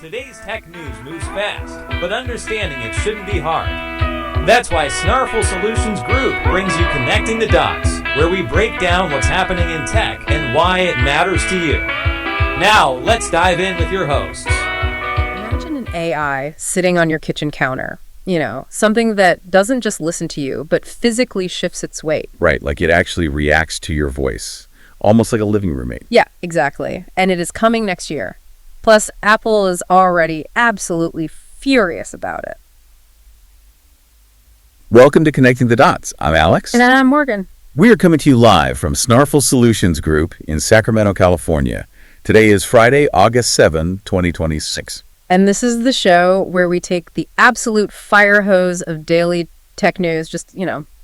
Today's tech news moves fast, but understanding it shouldn't be hard. That's why Snarful Solutions Group brings you Connecting the Dots, where we break down what's happening in tech and why it matters to you. Now, let's dive in with your hosts. Imagine an AI sitting on your kitchen counter. You know, something that doesn't just listen to you, but physically shifts its weight. Right, like it actually reacts to your voice, almost like a living roommate. Yeah, exactly. And it is coming next year. Plus, Apple is already absolutely furious about it. Welcome to Connecting the Dots. I'm Alex. And I'm Morgan. We are coming to you live from Snarful Solutions Group in Sacramento, California. Today is Friday, August 7, 2026. And this is the show where we take the absolute fire hose of daily tech news, just,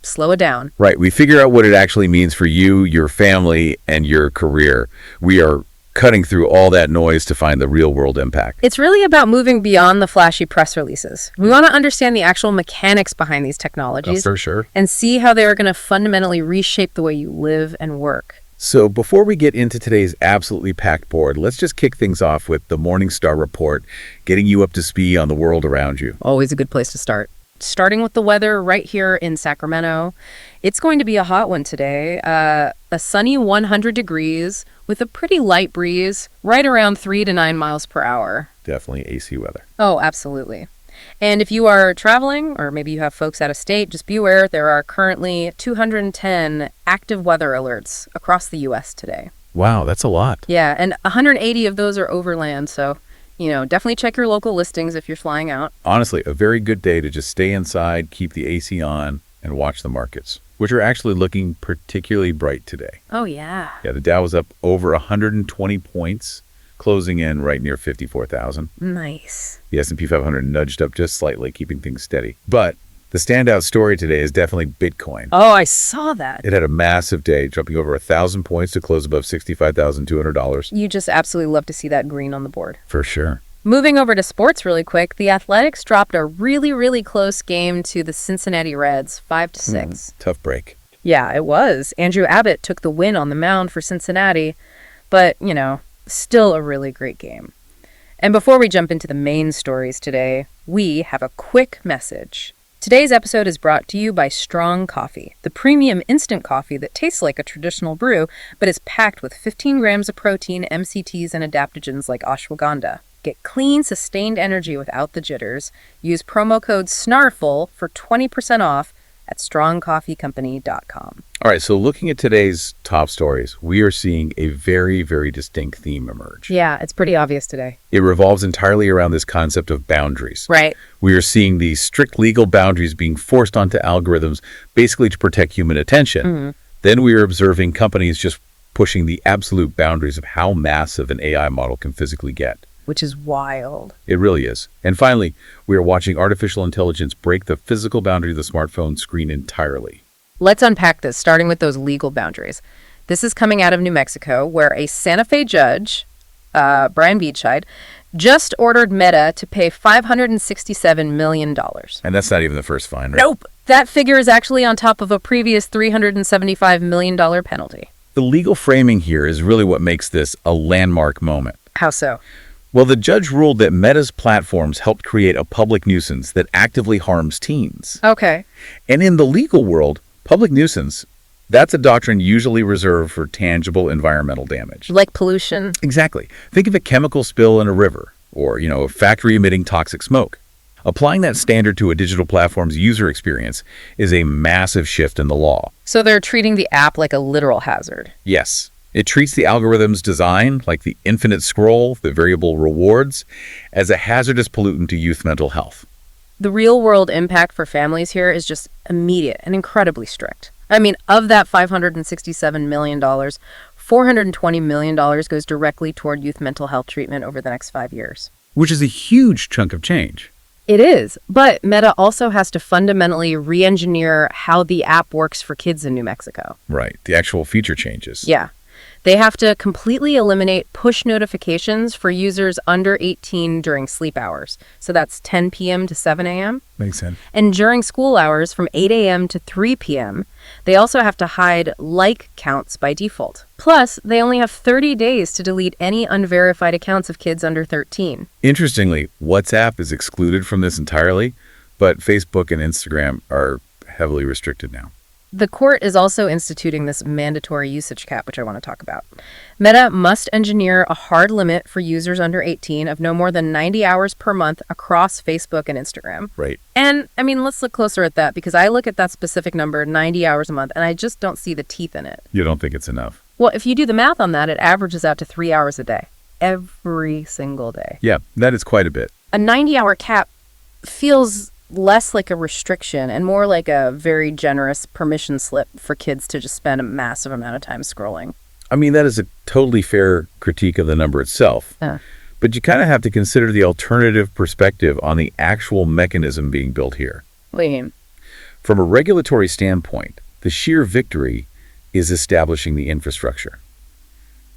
slow it down. Right, we figure out what it actually means for you, your family, and your career. We are cutting through all that noise to find the real-world impact. It's really about moving beyond the flashy press releases. We want to understand the actual mechanics behind these technologies. For sure. And see how they are going to fundamentally reshape the way you live and work. So before we get into today's absolutely packed board, let's just kick things off with the Morningstar Report, getting you up to speed on the world around you. Always a good place to start. Starting with the weather right here in Sacramento. It's going to be a hot one today. A sunny 100 degrees with a pretty light breeze, right around 3 to 9 miles per hour. Definitely AC weather. Oh, absolutely. And if you are traveling, or maybe you have folks out of state, just be aware there are currently 210 active weather alerts across the U.S. today. Wow, that's a lot. Yeah, and 180 of those are overland, so definitely check your local listings if you're flying out. Honestly, a very good day to just stay inside, keep the AC on, and watch the markets, which are actually looking particularly bright today. Oh, yeah. Yeah, the Dow was up over 120 points, closing in right near 54,000. Nice. The S&P 500 nudged up just slightly, keeping things steady. But the standout story today is definitely Bitcoin. Oh, I saw that. It had a massive day, jumping over 1,000 points to close above $65,200. You just absolutely love to see that green on the board. For sure. Moving over to sports really quick, the Athletics dropped a really, really close game to the Cincinnati Reds, 5-6. Tough break. Yeah, it was. Andrew Abbott took the win on the mound for Cincinnati, but, still a really great game. And before we jump into the main stories today, we have a quick message. Today's episode is brought to you by Strong Coffee, the premium instant coffee that tastes like a traditional brew, but is packed with 15 grams of protein, MCTs, and adaptogens like ashwagandha. Get clean, sustained energy without the jitters. Use promo code SNARFUL for 20% off at strongcoffeecompany.com. All right, so looking at today's top stories, we are seeing a very, very distinct theme emerge. Yeah, it's pretty obvious today. It revolves entirely around this concept of boundaries. Right. We are seeing these strict legal boundaries being forced onto algorithms basically to protect human attention. Mm-hmm. Then we are observing companies just pushing the absolute boundaries of how massive an AI model can physically get. Which is wild. It really is. And finally, we are watching artificial intelligence break the physical boundary of the smartphone screen entirely. Let's unpack this, starting with those legal boundaries. This is coming out of New Mexico, where a Santa Fe judge, Brian Beachide, just ordered Meta to pay $567 million. And that's not even the first fine, right? Nope. That figure is actually on top of a previous $375 million penalty. The legal framing here is really what makes this a landmark moment. How so? Well, the judge ruled that Meta's platforms helped create a public nuisance that actively harms teens. Okay. And in the legal world, public nuisance, that's a doctrine usually reserved for tangible environmental damage. Like pollution? Exactly. Think of a chemical spill in a river or, a factory emitting toxic smoke. Applying that standard to a digital platform's user experience is a massive shift in the law. So they're treating the app like a literal hazard. Yes. It treats the algorithm's design, like the infinite scroll, the variable rewards, as a hazardous pollutant to youth mental health. The real-world impact for families here is just immediate and incredibly strict. I mean, of that $567 million, $420 million goes directly toward youth mental health treatment over the next 5 years. Which is a huge chunk of change. It is, but Meta also has to fundamentally re-engineer how the app works for kids in New Mexico. Right, the actual feature changes. Yeah. They have to completely eliminate push notifications for users under 18 during sleep hours. So that's 10 p.m. to 7 a.m. Makes sense. And during school hours from 8 a.m. to 3 p.m., they also have to hide like counts by default. Plus, they only have 30 days to delete any unverified accounts of kids under 13. Interestingly, WhatsApp is excluded from this entirely, but Facebook and Instagram are heavily restricted now. The court is also instituting this mandatory usage cap, which I want to talk about. Meta must engineer a hard limit for users under 18 of no more than 90 hours per month across Facebook and Instagram. Right. And, I mean, let's look closer at that, because I look at that specific number, 90 hours a month, and I just don't see the teeth in it. You don't think it's enough? Well, if you do the math on that, it averages out to 3 hours a day. Every single day. Yeah, that is quite a bit. A 90-hour cap feels less like a restriction and more like a very generous permission slip for kids to just spend a massive amount of time scrolling. I mean, that is a totally fair critique of the number itself. But you kind of have to consider the alternative perspective on the actual mechanism being built here. What do you mean? From a regulatory standpoint, the sheer victory is establishing the infrastructure.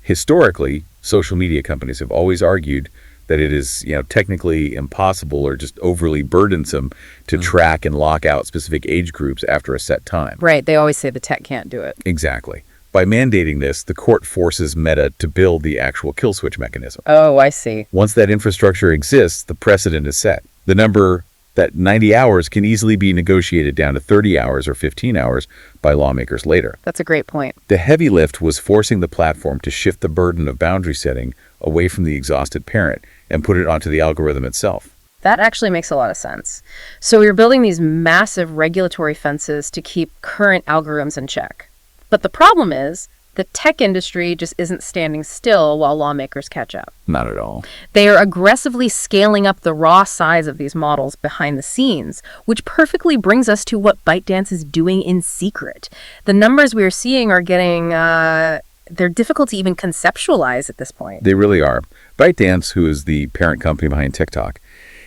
Historically, social media companies have always argued that it is, technically impossible or just overly burdensome to track and lock out specific age groups after a set time. Right. They always say the tech can't do it. Exactly. By mandating this, the court forces Meta to build the actual kill switch mechanism. Oh, I see. Once that infrastructure exists, the precedent is set. The number that 90 hours can easily be negotiated down to 30 hours or 15 hours by lawmakers later. That's a great point. The heavy lift was forcing the platform to shift the burden of boundary setting away from the exhausted parent and put it onto the algorithm itself. That actually makes a lot of sense. So we're building these massive regulatory fences to keep current algorithms in check. But the problem is, the tech industry just isn't standing still while lawmakers catch up. Not at all. They are aggressively scaling up the raw size of these models behind the scenes, which perfectly brings us to what ByteDance is doing in secret. The numbers we are seeing are getting, they're difficult to even conceptualize at this point. They really are. ByteDance, who is the parent company behind TikTok,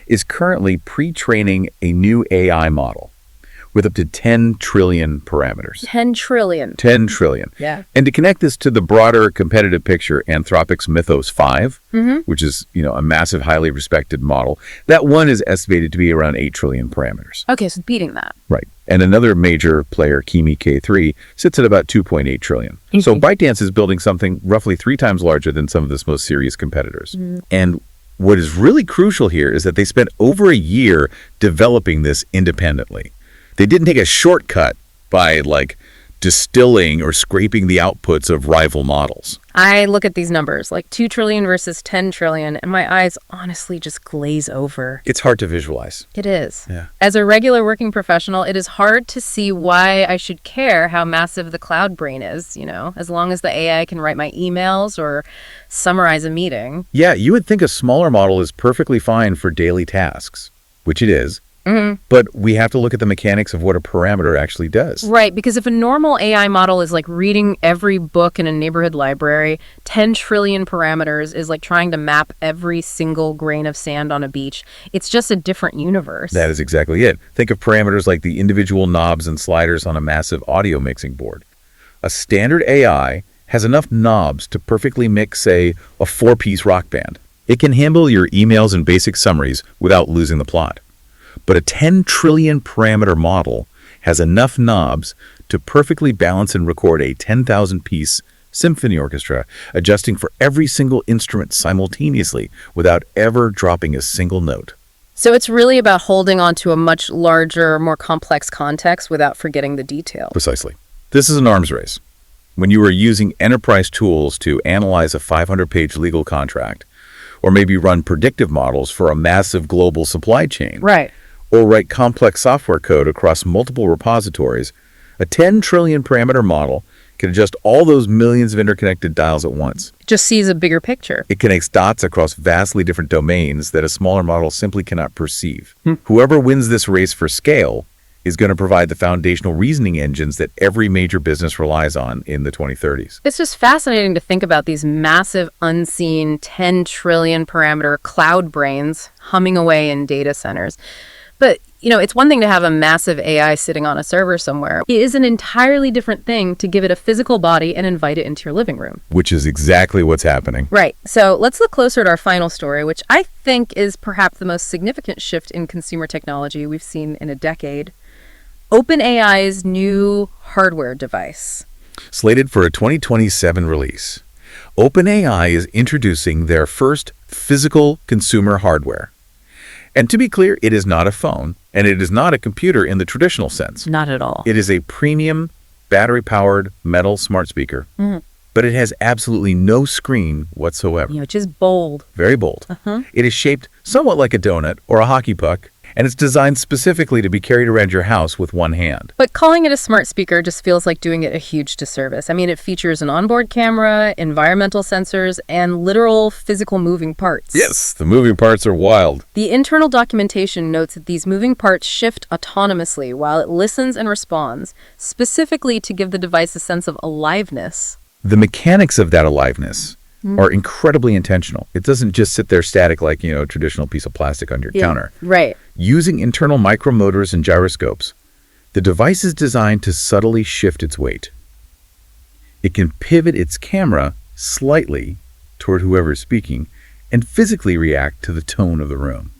is currently pre-training a new AI model with up to 10 trillion parameters. 10 trillion. 10 trillion. Yeah. And to connect this to the broader competitive picture, Anthropic's Mythos 5, which is, a massive, highly respected model, that one is estimated to be around 8 trillion parameters. Okay, so beating that. Right. And another major player, Kimi K3, sits at about 2.8 trillion. So ByteDance is building something roughly 3 times larger than some of its most serious competitors. And what is really crucial here is that they spent over a year developing this independently. They didn't take a shortcut by, distilling or scraping the outputs of rival models. I look at these numbers, like 2 trillion versus 10 trillion, and my eyes honestly just glaze over. It's hard to visualize. It is. Yeah. As a regular working professional, it is hard to see why I should care how massive the cloud brain is, as long as the AI can write my emails or summarize a meeting. Yeah, you would think a smaller model is perfectly fine for daily tasks, which it is. But we have to look at the mechanics of what a parameter actually does. Right, because if a normal AI model is like reading every book in a neighborhood library, 10 trillion parameters is like trying to map every single grain of sand on a beach. It's just a different universe. That is exactly it. Think of parameters like the individual knobs and sliders on a massive audio mixing board. A standard AI has enough knobs to perfectly mix, say, a 4-piece rock band. It can handle your emails and basic summaries without losing the plot. But a 10 trillion parameter model has enough knobs to perfectly balance and record a 10,000-piece symphony orchestra, adjusting for every single instrument simultaneously without ever dropping a single note. So it's really about holding on to a much larger, more complex context without forgetting the detail. Precisely. This is an arms race. When you are using enterprise tools to analyze a 500-page legal contract, or maybe run predictive models for a massive global supply chain. Right. Or write complex software code across multiple repositories, a 10 trillion parameter model can adjust all those millions of interconnected dials at once. It just sees a bigger picture. It connects dots across vastly different domains that a smaller model simply cannot perceive. Whoever wins this race for scale is going to provide the foundational reasoning engines that every major business relies on in the 2030s. It's just fascinating to think about these massive, unseen 10 trillion parameter cloud brains humming away in data centers. But It's one thing to have a massive AI sitting on a server somewhere. It is an entirely different thing to give it a physical body and invite it into your living room. Which is exactly what's happening. Right. So let's look closer at our final story, which I think is perhaps the most significant shift in consumer technology we've seen in a decade. OpenAI's new hardware device. Slated for a 2027 release, OpenAI is introducing their first physical consumer hardware. And to be clear, it is not a phone, and it is not a computer in the traditional sense. Not at all. It is a premium, battery-powered metal smart speaker, but it has absolutely no screen whatsoever. Which is bold. Very bold. It is shaped somewhat like a donut or a hockey puck, and it's designed specifically to be carried around your house with one hand. But calling it a smart speaker just feels like doing it a huge disservice. I mean, it features an onboard camera, environmental sensors, and literal physical moving parts. Yes, the moving parts are wild. The internal documentation notes that these moving parts shift autonomously while it listens and responds, specifically to give the device a sense of aliveness. The mechanics of that aliveness are incredibly intentional. It doesn't just sit there static like, a traditional piece of plastic on your counter. Right. Using internal micromotors and gyroscopes, the device is designed to subtly shift its weight. It can pivot its camera slightly toward whoever is speaking and physically react to the tone of the room.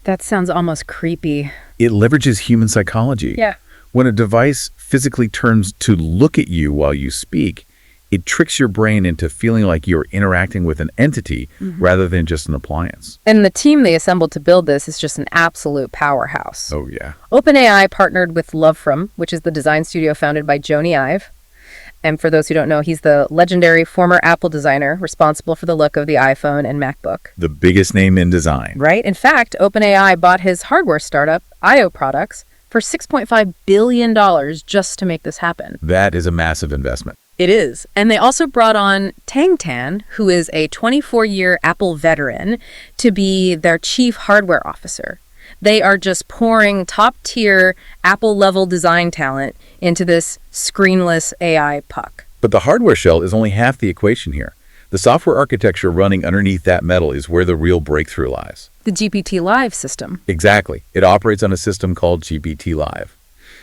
That sounds almost creepy. It leverages human psychology. Yeah. When a device physically turns to look at you while you speak, it tricks your brain into feeling like you're interacting with an entity rather than just an appliance. And the team they assembled to build this is just an absolute powerhouse. Oh, yeah. OpenAI partnered with Lovefrom, which is the design studio founded by Jony Ive. And for those who don't know, he's the legendary former Apple designer responsible for the look of the iPhone and MacBook. The biggest name in design. Right? In fact, OpenAI bought his hardware startup, IO Products, for $6.5 billion just to make this happen. That is a massive investment. It is. And they also brought on Tang Tan, who is a 24-year Apple veteran, to be their chief hardware officer. They are just pouring top-tier Apple-level design talent into this screenless AI puck. But the hardware shell is only half the equation here. The software architecture running underneath that metal is where the real breakthrough lies. The GPT-Live system. Exactly. It operates on a system called GPT-Live.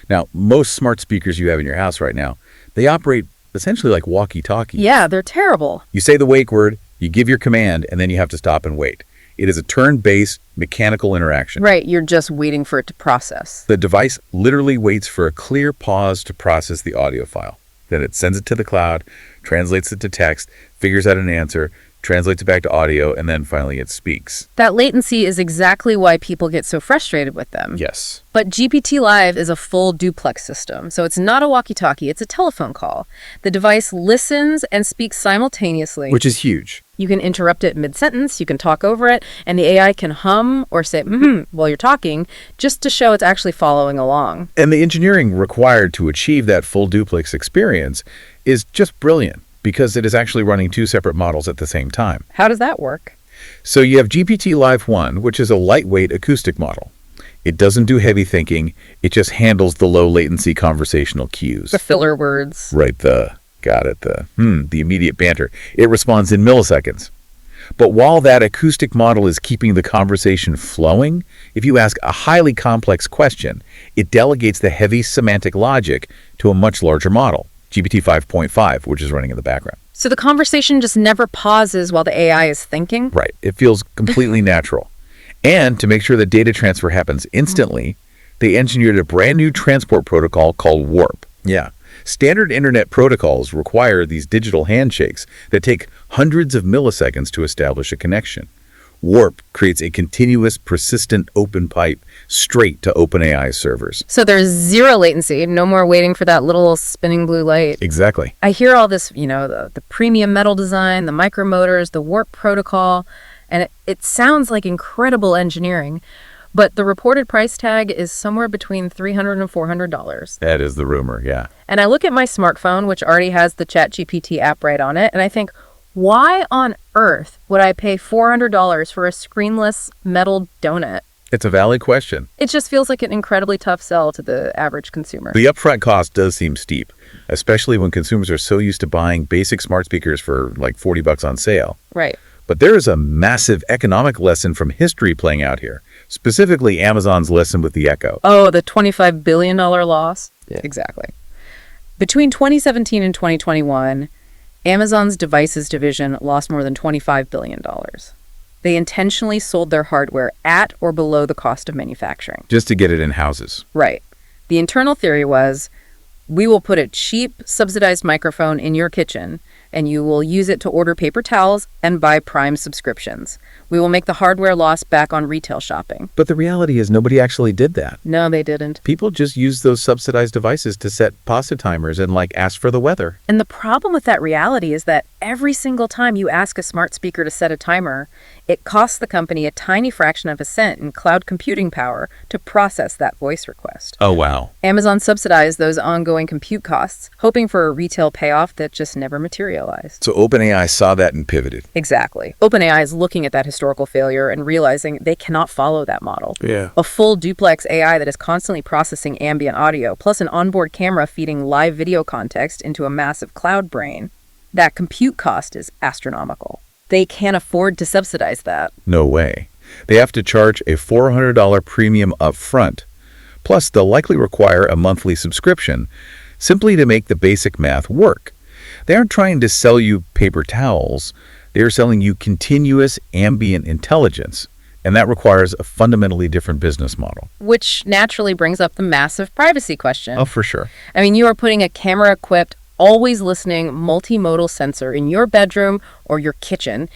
Now, most smart speakers you have in your house right now, they operate essentially like walkie-talkies. Yeah, they're terrible. You say the wake word, you give your command, and then you have to stop and wait. It is a turn-based mechanical interaction. Right, you're just waiting for it to process. The device literally waits for a clear pause to process the audio file. Then it sends it to the cloud, translates it to text, figures out an answer, translates it back to audio, and then finally it speaks. That latency is exactly why people get so frustrated with them. Yes. But GPT-Live is a full duplex system, so it's not a walkie-talkie, it's a telephone call. The device listens and speaks simultaneously. Which is huge. You can interrupt it mid-sentence, you can talk over it, and the AI can hum or say, while you're talking, just to show it's actually following along. And the engineering required to achieve that full duplex experience is just brilliant, because it is actually running two separate models at the same time. How does that work? So you have GPT-Live 1, which is a lightweight acoustic model. It doesn't do heavy thinking, it just handles the low latency conversational cues. The filler words. Right, the immediate banter. It responds in milliseconds. But while that acoustic model is keeping the conversation flowing, if you ask a highly complex question, it delegates the heavy semantic logic to a much larger model, GPT 5.5, which is running in the background. So the conversation just never pauses while the AI is thinking? Right. It feels completely natural. And to make sure that data transfer happens instantly, they engineered a brand new transport protocol called Warp. Yeah. Standard internet protocols require these digital handshakes that take hundreds of milliseconds to establish a connection. Warp creates a continuous, persistent open pipe straight to OpenAI servers. So there's zero latency, no more waiting for that little spinning blue light. Exactly. I hear all this, the premium metal design, the micromotors, the Warp protocol, and it sounds like incredible engineering. But the reported price tag is somewhere between $300 and $400. That is the rumor, yeah. And I look at my smartphone, which already has the ChatGPT app right on it, and I think, why on earth would I pay $400 for a screenless metal donut? It's a valid question. It just feels like an incredibly tough sell to the average consumer. The upfront cost does seem steep, especially when consumers are so used to buying basic smart speakers for like $40 on sale. Right. But there is a massive economic lesson from history playing out here. Specifically, Amazon's lesson with the Echo. Oh, the $25 billion loss? Yeah. Exactly. Between 2017 and 2021, Amazon's devices division lost more than $25 billion. They intentionally sold their hardware at or below the cost of manufacturing. Just to get it in houses. Right. The internal theory was, we will put a cheap, subsidized microphone in your kitchen, and you will use it to order paper towels and buy Prime subscriptions. We will make the hardware loss back on retail shopping. But the reality is nobody actually did that. No, they didn't. People just used those subsidized devices to set pasta timers and, ask for the weather. And the problem with that reality is that every single time you ask a smart speaker to set a timer, it costs the company a tiny fraction of a cent in cloud computing power to process that voice request. Oh, wow. Amazon subsidized those ongoing compute costs, hoping for a retail payoff that just never materialized. So OpenAI saw that and pivoted. Exactly. OpenAI is looking at that historical failure and realizing they cannot follow that model. Yeah. A full duplex AI that is constantly processing ambient audio, plus an onboard camera feeding live video context into a massive cloud brain. That compute cost is astronomical. They can't afford to subsidize that. No way. They have to charge a $400 premium up front. Plus, they'll likely require a monthly subscription simply to make the basic math work. They aren't trying to sell you paper towels. They are selling you continuous ambient intelligence. And that requires a fundamentally different business model. Which naturally brings up the massive privacy question. Oh, for sure. I mean, you are putting a camera-equipped, always listening multimodal sensor in your bedroom or your kitchen.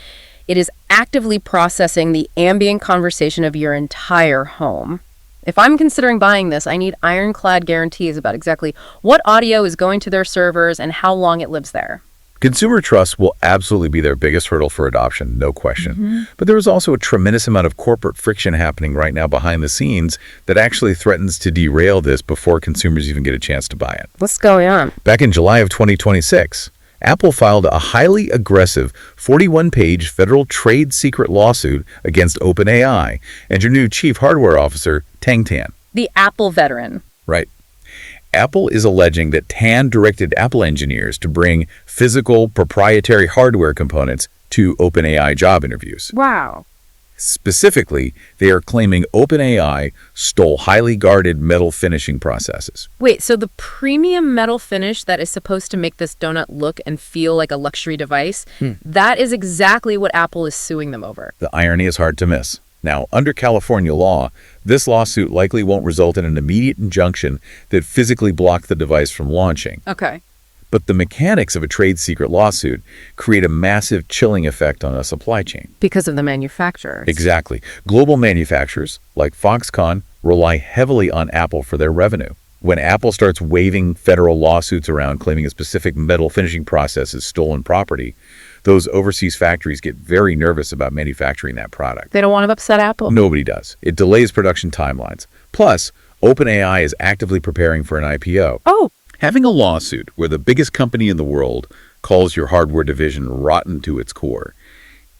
It is actively processing the ambient conversation of your entire home. If I'm considering buying this, I need ironclad guarantees about exactly what audio is going to their servers and how long it lives there. Consumer trust will absolutely be their biggest hurdle for adoption, no question. But there is also a tremendous amount of corporate friction happening right now behind the scenes that actually threatens to derail this before consumers even get a chance to buy it. What's going on? Back in July of 2026, Apple filed a highly aggressive 41-page federal trade secret lawsuit against OpenAI and your new chief hardware officer, Tang Tan. The Apple veteran. Right. Apple is alleging that Tan directed Apple engineers to bring physical proprietary hardware components to OpenAI job interviews. Wow. Specifically, they are claiming OpenAI stole highly guarded metal finishing processes. Wait, so the premium metal finish that is supposed to make this donut look and feel like a luxury device, that is exactly what Apple is suing them over. The irony is hard to miss. Now, under California law, this lawsuit likely won't result in an immediate injunction that physically blocks the device from launching. Okay. But the mechanics of a trade secret lawsuit create a massive chilling effect on a supply chain. Because of the manufacturers. Exactly. Global manufacturers, like Foxconn, rely heavily on Apple for their revenue. When Apple starts waving federal lawsuits around claiming a specific metal finishing process is stolen property, those overseas factories get very nervous about manufacturing that product. They don't want to upset Apple. Nobody does. It delays production timelines. Plus, OpenAI is actively preparing for an IPO. Oh. Having a lawsuit where the biggest company in the world calls your hardware division rotten to its core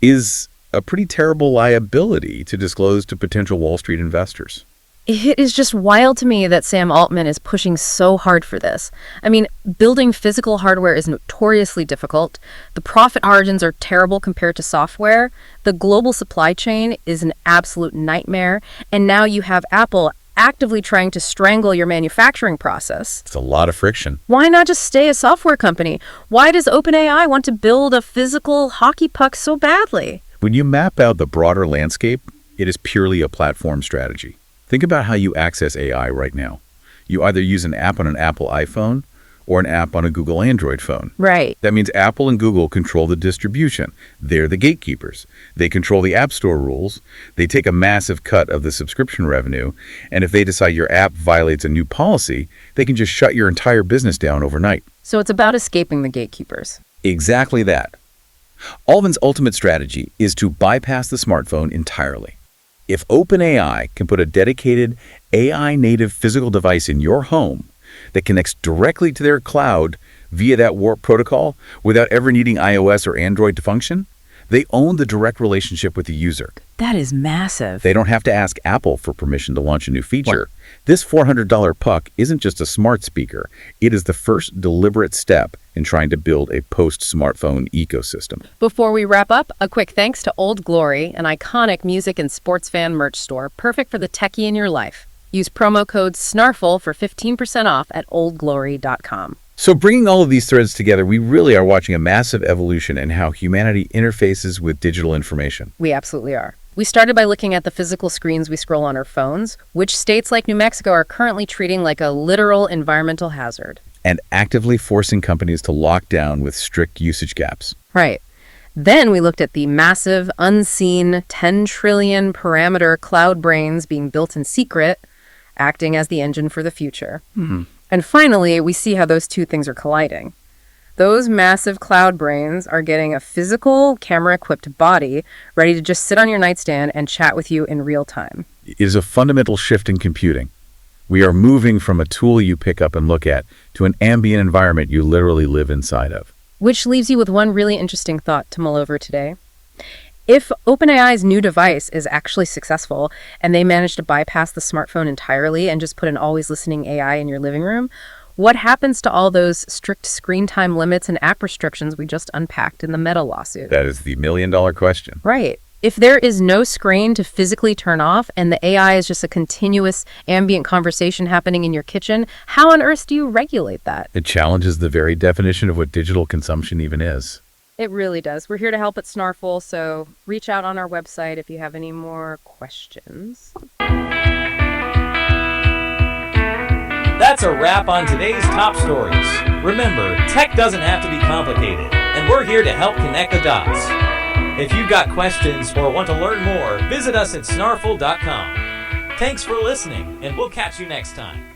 is a pretty terrible liability to disclose to potential Wall Street investors. It is just wild to me that Sam Altman is pushing so hard for this. I mean, building physical hardware is notoriously difficult. The profit margins are terrible compared to software. The global supply chain is an absolute nightmare. And now you have Apple actively trying to strangle your manufacturing process. It's a lot of friction. Why not just stay a software company? Why does OpenAI want to build a physical hockey puck so badly? When you map out the broader landscape, it is purely a platform strategy. Think about how you access AI right now. You either use an app on an Apple iPhone or an app on a Google Android phone. Right. That means Apple and Google control the distribution. They're the gatekeepers. They control the App Store rules. They take a massive cut of the subscription revenue. And if they decide your app violates a new policy, they can just shut your entire business down overnight. So it's about escaping the gatekeepers. Exactly that. Altman's ultimate strategy is to bypass the smartphone entirely. If OpenAI can put a dedicated AI-native physical device in your home that connects directly to their cloud via that warp protocol without ever needing iOS or Android to function, they own the direct relationship with the user. That is massive. They don't have to ask Apple for permission to launch a new feature. This $400 puck isn't just a smart speaker. It is the first deliberate step in in trying to build a post-smartphone ecosystem. Before we wrap up, a quick thanks to Old Glory, an iconic music and sports fan merch store, perfect for the techie in your life. Use promo code SNARFL for 15% off at oldglory.com. So bringing all of these threads together, we really are watching a massive evolution in how humanity interfaces with digital information. We absolutely are. We started by looking at the physical screens we scroll on our phones, which states like New Mexico are currently treating like a literal environmental hazard. And actively forcing companies to lock down with strict usage caps. Right. Then we looked at the massive, unseen, 10 trillion parameter cloud brains being built in secret, acting as the engine for the future. And finally, we see how those two things are colliding. Those massive cloud brains are getting a physical, camera-equipped body ready to just sit on your nightstand and chat with you in real time. It is a fundamental shift in computing. We are moving from a tool you pick up and look at to an ambient environment you literally live inside of. Which leaves you with one really interesting thought to mull over today. If OpenAI's new device is actually successful and they manage to bypass the smartphone entirely and just put an always listening AI in your living room, what happens to all those strict screen time limits and app restrictions we just unpacked in the Meta lawsuit? That is the million-dollar question. Right. If there is no screen to physically turn off and the AI is just a continuous ambient conversation happening in your kitchen, how on earth do you regulate that? It challenges the very definition of what digital consumption even is. It really does. We're here to help at Snarful, so reach out on our website if you have any more questions. That's a wrap on today's top stories. Remember, tech doesn't have to be complicated, and we're here to help connect the dots. If you've got questions or want to learn more, visit us at snarful.com. Thanks for listening, and we'll catch you next time.